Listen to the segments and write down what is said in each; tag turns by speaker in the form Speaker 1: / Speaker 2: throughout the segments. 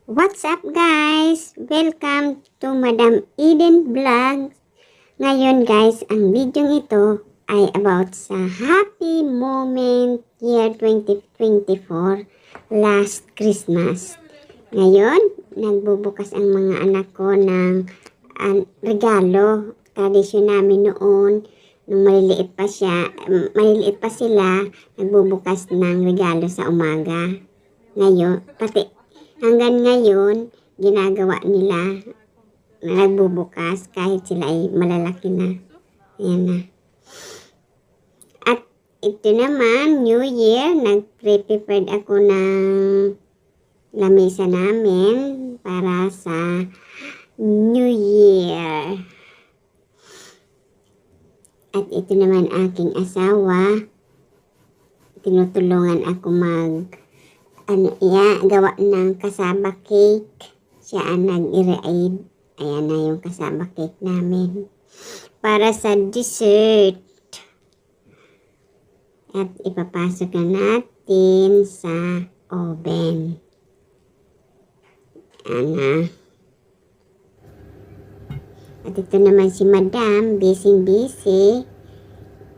Speaker 1: What's up guys? Welcome to Madam Eden Vlog. Ngayon guys, ang video ito ay about sa happy moment year 2024 last Christmas. Ngayon, nagbubukas ang mga anak ko ng regalo. Tradisyon namin noon, nung maliliit pa sila, nagbubukas ng regalo sa umaga. Ngayon, hanggang ngayon, ginagawa nila na nagbubukas kahit sila ay malalaki na. Ayan na. At ito naman, New Year, nag-prepared ako ng lamesa namin para sa New Year. At ito naman aking asawa. Tinutulungan ako gawa ng kasaba cake. Siya ang nag-i-read. Ayan na yung kasaba cake namin. Para sa dessert. At ipapasok na natin sa oven. Ayan na. At ito naman si Madam, busy.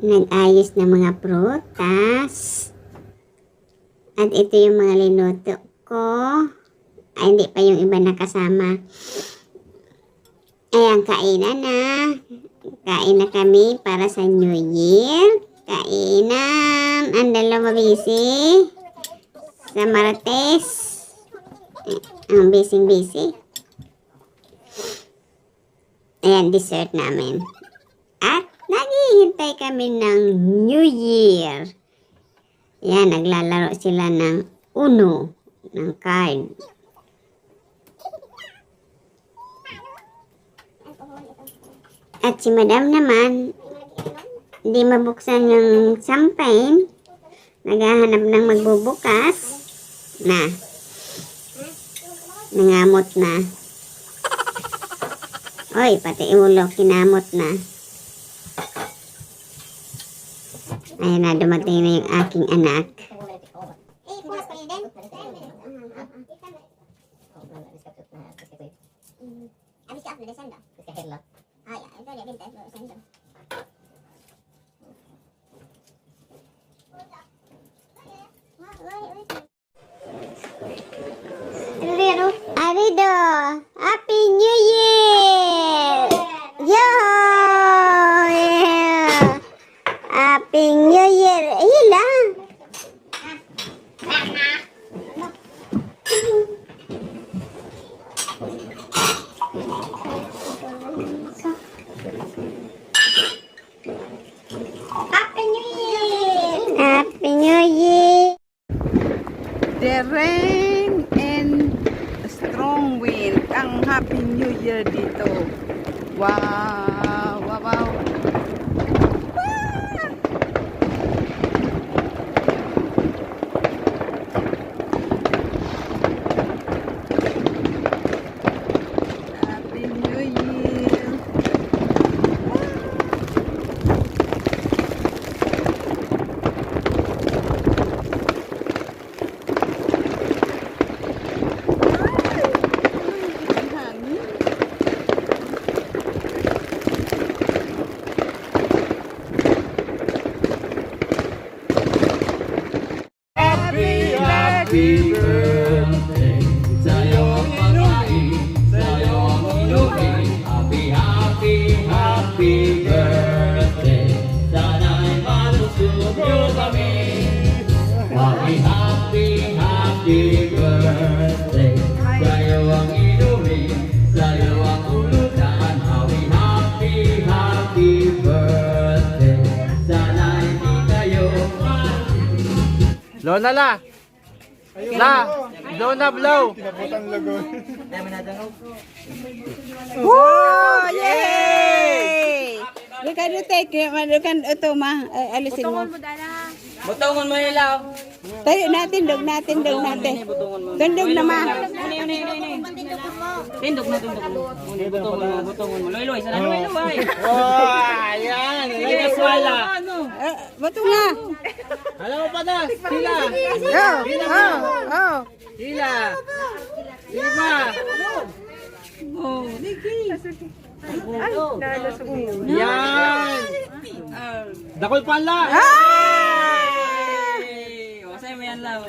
Speaker 1: Nag-ayos ng mga prutas. At ito yung mga linuto ko. Ay, hindi pa yung iba nakasama. Ayan, kainan na. Kain na kami para sa New Year. Kainan. Ang dalawa busy. Sa Martes. Ang busy. Ayan, dessert namin. At naghihintay kami ng New Year. Yan, naglalaro sila ng Uno, ng card. At si Madam naman, hindi mabuksan yung champagne. Naghahanap ng magbubukas. Na. Nangamot na. Oy, pati ulo, kinamot na. Ayan na, dumating na yung aking anak. Arido, Happy New Year! Yo! Yeah! Happy New Year! Hila! Happy New Year! Happy New Year!
Speaker 2: The rain and strong wind. Ang Happy New Year dito. Wow! Wow! Happy New Year!
Speaker 3: Happy birthday sa'yo ang pagkain, sa'yo ang inumin. Happy birthday. Sana'y malusog niyo kami. Happy birthday. Sa'yo ang inumin, sa'yo ang ulutan. Happy birthday. Sana'y di kayo
Speaker 4: Lona la! Lona blow!
Speaker 2: Oh, yay! You can take it, you can ito alisin mo.
Speaker 5: Butongon mo nila.
Speaker 2: Tayo natin, dog natin. Gandog na ma.
Speaker 5: Tindog mo. Butongon mo. Loy, sana loy.
Speaker 4: Oh, ayan!
Speaker 5: Sige, swala.
Speaker 2: Bato nga.
Speaker 4: Alam mo pa na! Hila!
Speaker 2: Oh.
Speaker 4: Hila! Iba.
Speaker 2: Oh, Nikki.
Speaker 4: Yan. Dakol pala.
Speaker 5: Hey! O, sa'yo may yan lang.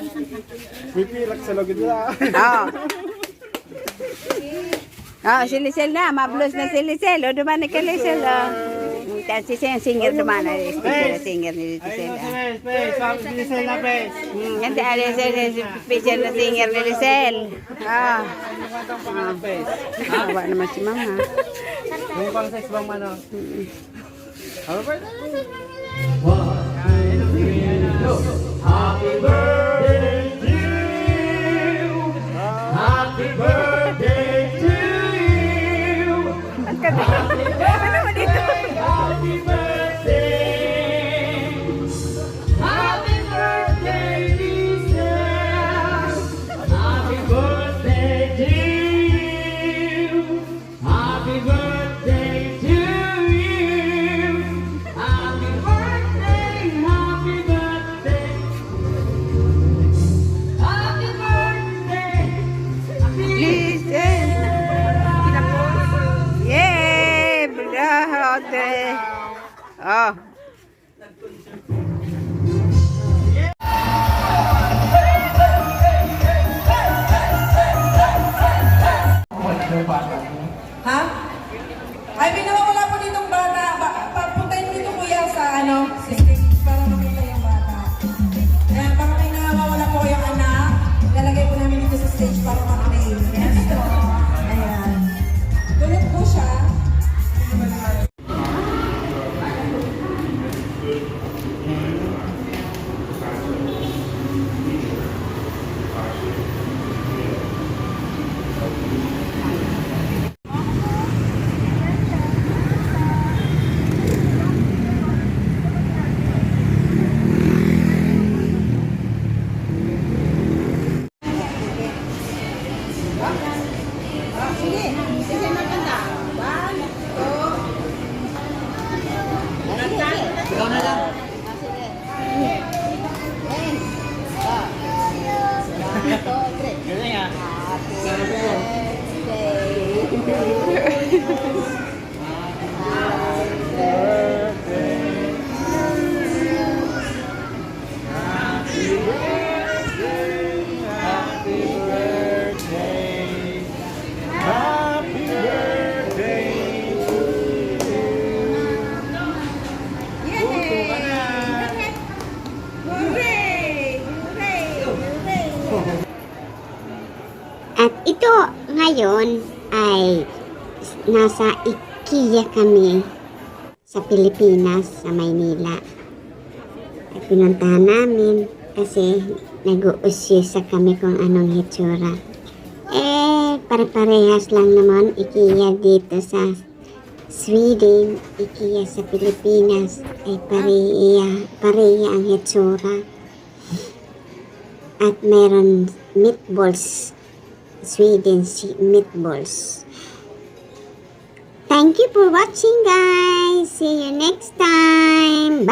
Speaker 4: Pipilak sa logid nila.
Speaker 2: Oh. Oh, si Lisel na. Mablos na si Lisel. O, duman na kay Lisel. Si singer duman na. Singer ni Lisel.
Speaker 4: Space. Sabi si Lisel na space.
Speaker 2: Yan si special na singer ni Lisel. Ah. Awa naman si Mama.
Speaker 4: Yung pang sex bang mano. Happy birthday.
Speaker 3: Happy birthday to you. Happy birthday to you. Happy birthday. Happy birthday. Happy birthday, Lisa. Happy birthday to you. Happy birthday to you. Happy birthday. Happy birthday. Happy birthday.
Speaker 2: Lisel. Yeah, brother. Oh.
Speaker 6: Ha? Ay, may nawawala po ditong bata. Papuntayin mo dito kuya sa sa stage para makita yung bata. Ayan, baka may nawawala po yung anak. Lalagay po namin dito sa stage para makita. Yes. Ayan. Tulog po siya.
Speaker 4: Galing ah.
Speaker 1: At ito ngayon ay nasa IKEA kami sa Pilipinas, sa Maynila. At pinuntahan namin kasi nag-uusyusa kami kung anong hitsura. Pare-parehas lang naman IKEA dito sa Sweden, IKEA sa Pilipinas ay pareha ang hitsura. At meron meatballs, Sweden meatballs. Thank you for watching, guys. See you next time. Bye.